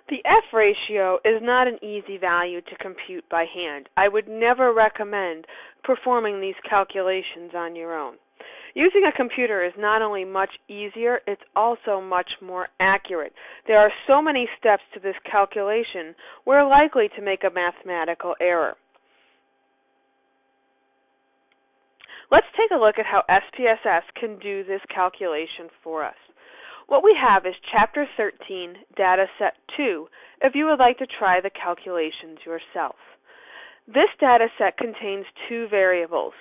The F ratio is not an easy value to compute by hand. I would never recommend performing these calculations on your own. Using a computer is not only much easier, it's also much more accurate. There are so many steps to this calculation, we're likely to make a mathematical error. Let's take a look at how SPSS can do this calculation for us. What we have is Chapter 13, Data Set 2, if you would like to try the calculations yourself. This data set contains two variables: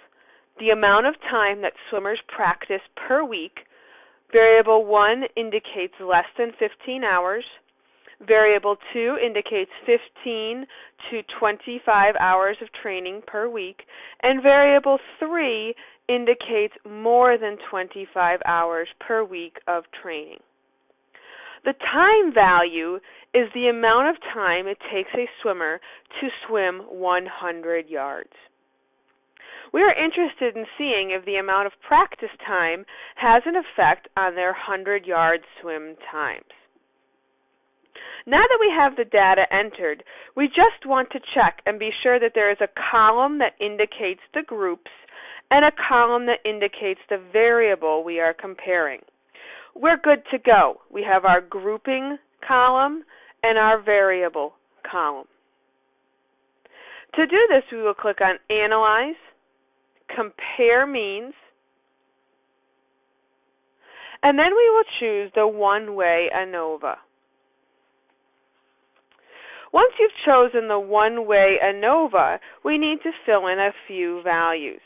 the amount of time that swimmers practice per week. Variable 1 indicates less than 15 hours. Variable 2 indicates 15 to 25 hours of training per week. And variable 3 indicates more than 25 hours per week of training. The time value is the amount of time it takes a swimmer to swim 100 yards. We are interested in seeing if the amount of practice time has an effect on their 100-yard swim times. Now that we have the data entered, we just want to check and be sure that there is a column that indicates the groups and a column that indicates the variable we are comparing. We're good to go. We have our grouping column and our variable column. To do this, we will click on Analyze, Compare Means, and then we will choose the one-way Anova. Once you've chosen the one-way Anova, we need to fill in a few values.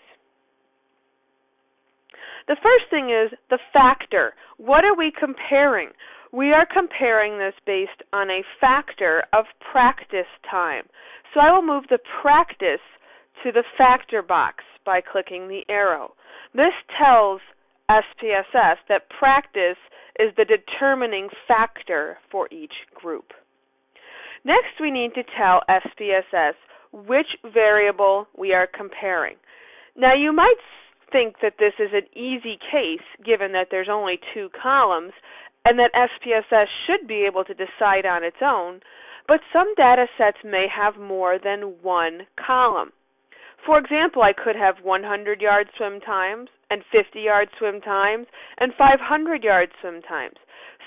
The first thing is the factor. What are we comparing? We are comparing this based on a factor of practice time. So I will move the practice to the factor box by clicking the arrow. This tells SPSS that practice is the determining factor for each group. Next, we need to tell SPSS which variable we are comparing. Now, you might think that this is an easy case given that there's only two columns and that SPSS should be able to decide on its own, but some data sets may have more than one column. For example, I could have 100-yard swim times and 50-yard swim times and 500-yard swim times.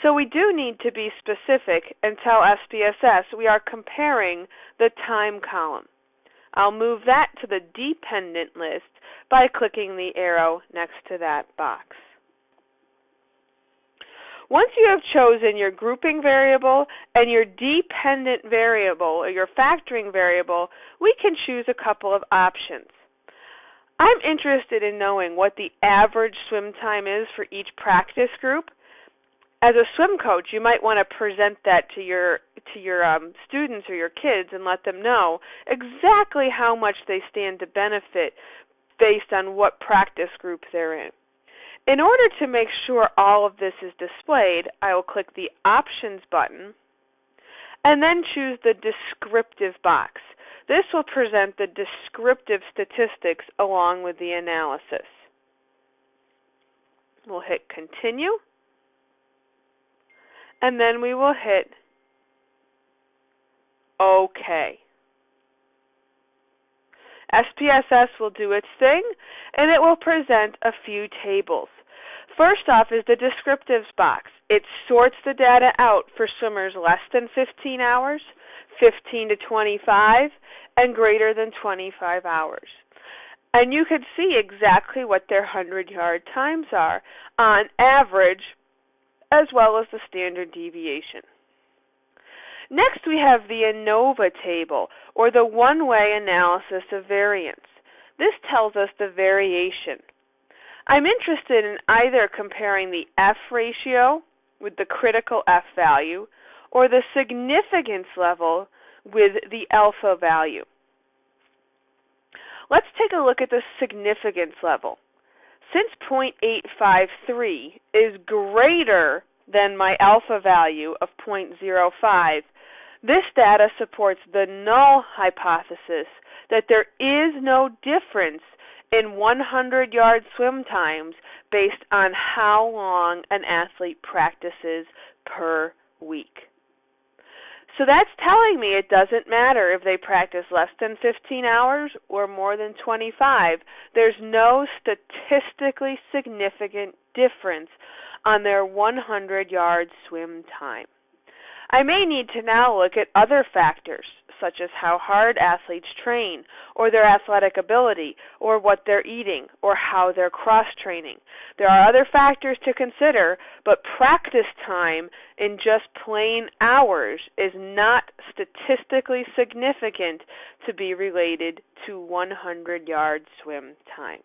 So we do need to be specific and tell SPSS we are comparing the time column. I'll move that to the dependent list by clicking the arrow next to that box. Once you have chosen your grouping variable and your dependent variable, or your factoring variable, we can choose a couple of options. I'm interested in knowing what the average swim time is for each practice group. As a swim coach, you might want to present that to your students or your kids and let them know exactly how much they stand to benefit based on what practice group they're in. In order to make sure all of this is displayed, I will click the Options button and then choose the Descriptive box. This will present the descriptive statistics along with the analysis. We'll hit Continue, and then we will hit OK. SPSS will do its thing, and it will present a few tables. First off is the descriptives box. It sorts the data out for swimmers less than 15 hours, 15 to 25, and greater than 25 hours. And you can see exactly what their 100-yard times are on average, as well as the standard deviation. Next, we have the Anova table, or the one-way analysis of variance. This tells us the variation. I'm interested in either comparing the F ratio with the critical F value, or the significance level with the alpha value. Let's take a look at the significance level. Since 0.853 is greater than my alpha value of 0.05, this data supports the null hypothesis that there is no difference in 100-yard swim times based on how long an athlete practices per week. So that's telling me it doesn't matter if they practice less than 15 hours or more than 25. There's no statistically significant difference on their 100-yard swim time. I may need to now look at other factors, such as how hard athletes train, or their athletic ability, or what they're eating, or how they're cross-training. There are other factors to consider, but practice time in just plain hours is not statistically significant to be related to 100-yard swim times.